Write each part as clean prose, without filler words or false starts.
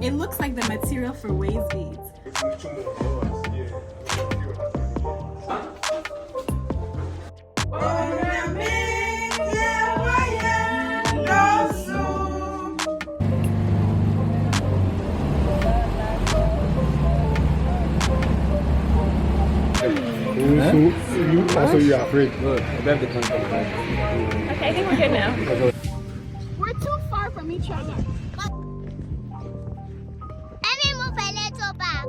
It looks like the material for waist beads. Also, you're afraid. Look, above the country. Okay, I think we're good now. We're too far from each other. Let me move a little back.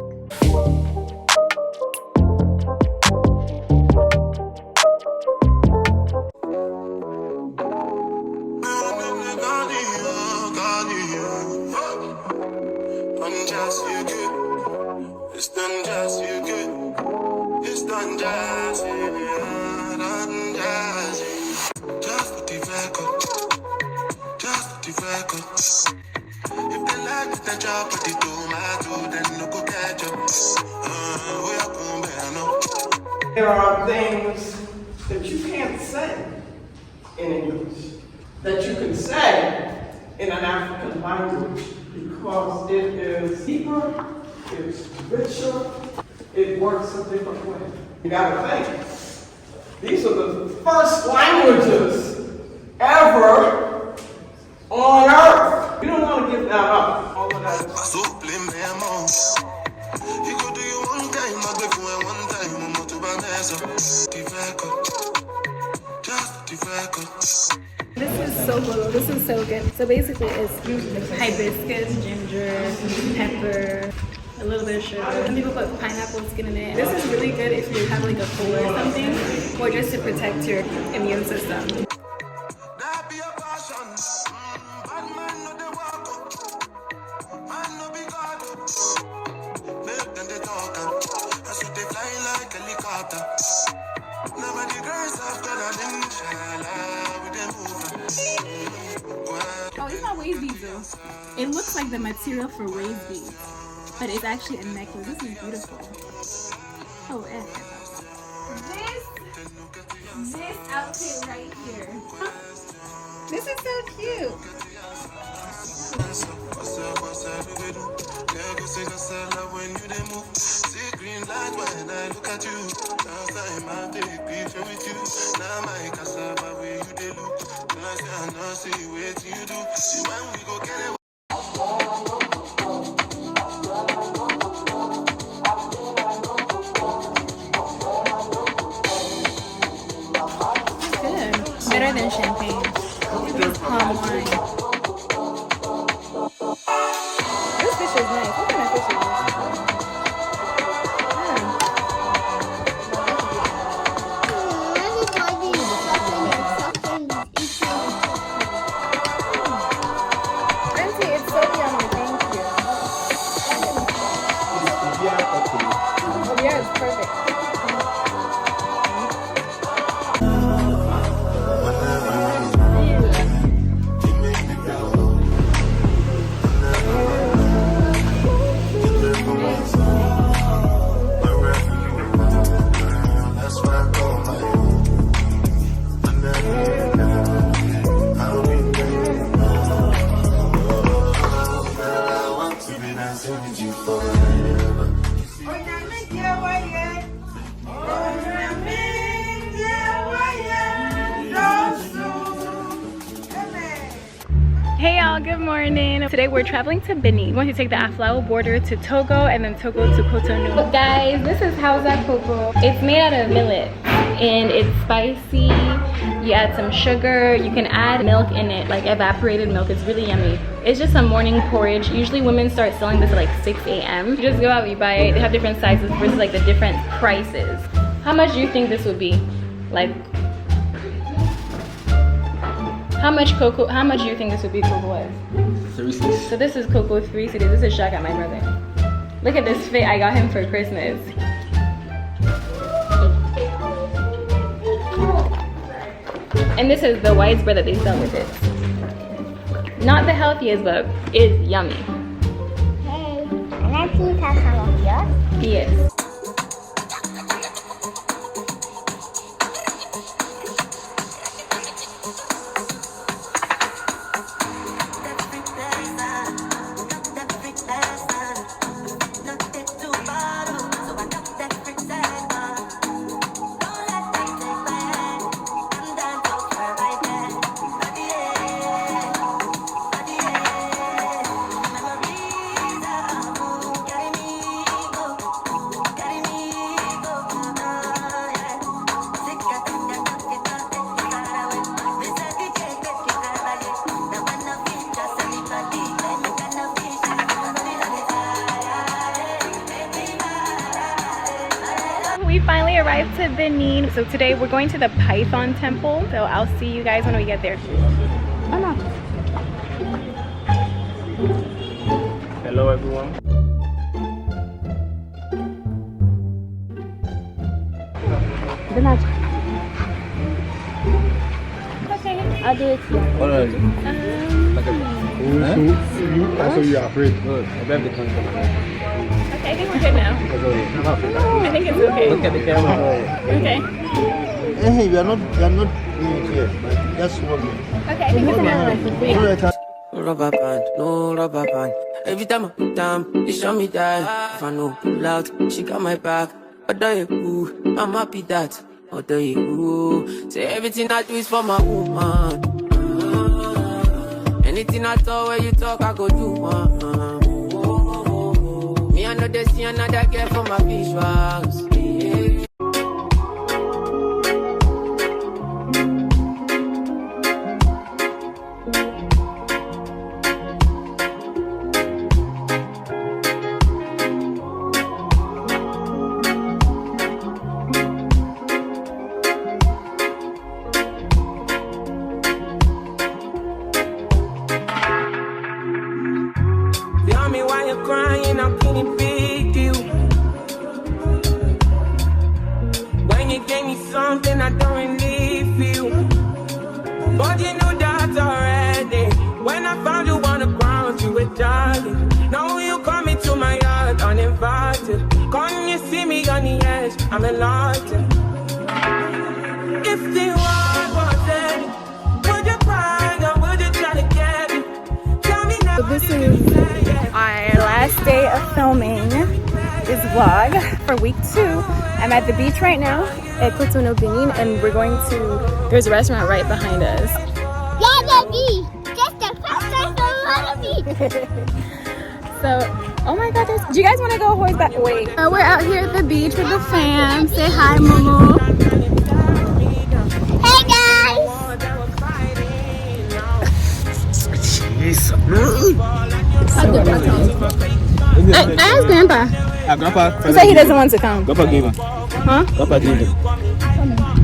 It's done just you good. It's done just you, done just you. Just for the record, just for the record. If they like the job, but they do my do, then no go catch up. We are going better. There are things that you can't say in English that you can say in an African language because it is deeper, it's richer, it works a different way. You gotta think, these are the first languages ever on earth. You don't want to give that up. All of that. This is so good. This is so good. So basically it's hibiscus, ginger, pepper, a little bit of sugar. Some people put pineapple skin in it. This is really good if you have like a cold or something, or just to protect your immune system. Oh, it's not waist beads though. It looks like the material for waist beads, but it's actually a necklace. This is beautiful. Oh, this outfit right here. This is so cute. Better than champagne. It's palm wine. This fish is nice. What kind of fish is this? Auntie, it's so yummy. Thank you. Oh, yeah, it's perfect. Hey y'all, good morning. Today we're traveling to Benin. We're going to take the Aflao border to Togo and then Togo to Cotonou. Guys, this is Hausa cocoa. It's made out of millet and it's spicy. You add some sugar. You can add milk in it, like evaporated milk. It's really yummy. It's just a morning porridge. Usually women start selling this at like 6 a.m. You just go out, you buy it. They have different sizes versus like the different prices. How much do you think this would be? Like, how much do you think this would be cocoa-wise? 3 cedis. So this is cocoa 3 cedis. This is shock at my brother. Look at this fit I got him for Christmas. And this is the white bread that they sell with it. Not the healthiest, but it's yummy. Hey, can I please have some of yours? Yes. arrived to Benin. So today we're going to the Python Temple. So I'll see you guys when we get there. Oh no. Hello, everyone. Okay, I'll do it here. What are you? Also, you are afraid. Good. I grabbed the content. Okay, I think we're good now. I think it's okay. Look at the camera. Okay. Hey, we are not doing it here, but just hold me. Okay, I think it's enough. No rubber band, no rubber band. Every time I put down, they show me that. If I know pull out, she got my back. Although you cool, I'm happy that. Although you cool, say everything I do is for my woman. Anything I talk, where you talk, I go do. Me, I know they see another girl for my visuals. Yeah. Tell me why you're crying, how can it big deal? When you gave me something I don't really feel, but you knew that already. When I found you on the ground, you were jogging. Now you come into my yard uninvited. Can't you see me on the edge? I'm enlightened. If the world was ending, would you cry or would you try to get it? Tell me now. So this is our last day of filming this vlog for week 2. I'm at the beach right now at Cotonou, Benin, and we're going to, there's a restaurant right behind us. Yeah, baby. Just the first time I want to be. So, oh my god, do you guys want to go horseback? Wait. We're out here at the beach with the fam. Say hi, Momo. Hey, guys. Ask Grandpa. Grandpa. He said he doesn't want to come. Grandpa gave him. Huh? Grandpa gave him.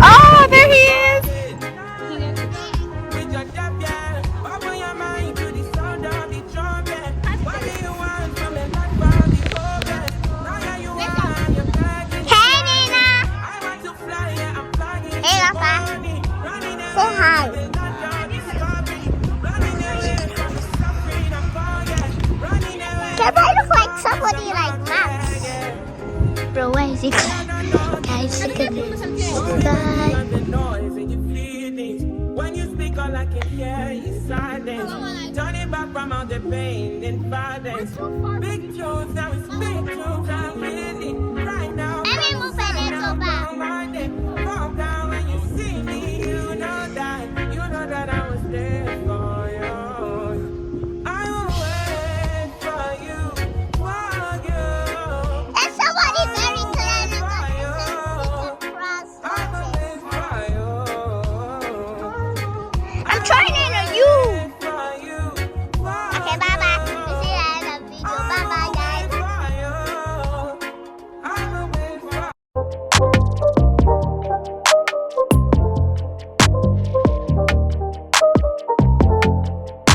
Oh, there he is. Hey, Nyna. Hey, Papa. Say hi. Can I look like somebody like Max? Bro, where is he? Guys, look at this guy. When you speak, all I can hear is silence. Turn it back from all the pain and violence. Big truths, now it's big truths. I'm really right now. Let me move my legs over. Calm down when you see me. You know that I was there for you. I will wait for you. And somebody very clear across. I'm trying